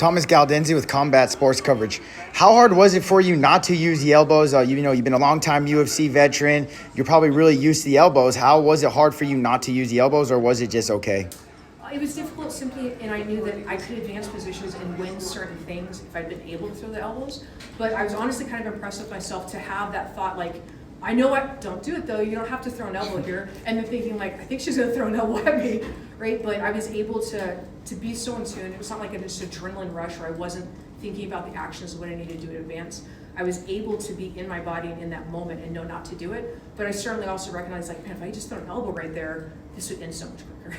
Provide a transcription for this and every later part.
Thomas Galdenzi with Combat Sports Coverage. How hard was it for you not to use the elbows? You've been a long-time UFC veteran. You're probably really used to the elbows. How was it hard for you not to use the elbows, or was it just okay? It was difficult simply, and I knew that I could advance positions and win certain things if I'd been able to throw the elbows. But I was honestly kind of impressed with myself to have that thought, like, I know I don't do it though, you don't have to throw an elbow here. And then thinking like, I think she's gonna throw an elbow at me, right? But I was able to be so in tune. It was not like this adrenaline rush where I wasn't thinking about the actions of what I needed to do in advance. I was able to be in my body and in that moment and know not to do it. But I certainly also recognized, like, man, if I just throw an elbow right there, this would end so much quicker.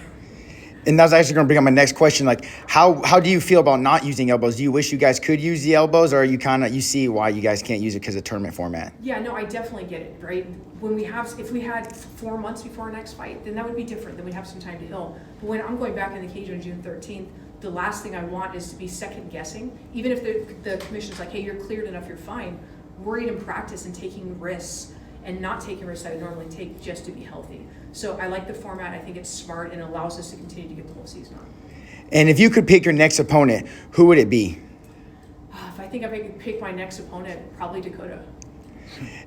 And that was actually going to bring up my next question. Like, how do you feel about not using elbows? Do you wish you guys could use the elbows, or you see why you guys can't use it because of tournament format? Yeah, no, I definitely get it, right? If we had 4 months before our next fight, then that would be different. Then we'd have some time to heal. But when I'm going back in the cage on June 13th, the last thing I want is to be second guessing. Even if the commission's like, hey, you're cleared enough, you're fine. Worried in practice and taking risks and not taking risks I would normally take just to be healthy. So I like the format. I think it's smart and allows us to continue to get the whole season on. And if you could pick your next opponent, who would it be? If I could pick my next opponent, probably Dakota.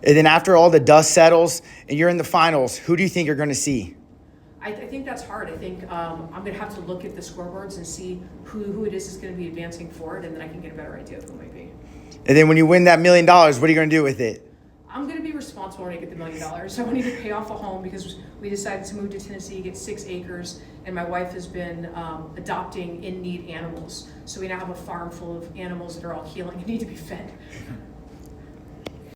And then after all the dust settles and you're in the finals, who do you think you're going to see? I think that's hard. I think I'm going to have to look at the scoreboards and see who it is going to be advancing forward, and then I can get a better idea of who it might be. And then when you win that $1 million, what are you going to do with it? I'm going to be responsible when I get the $1 million. So I need to pay off a home because we decided to move to Tennessee, get 6 acres, and my wife has been adopting in-need animals. So we now have a farm full of animals that are all healing and need to be fed.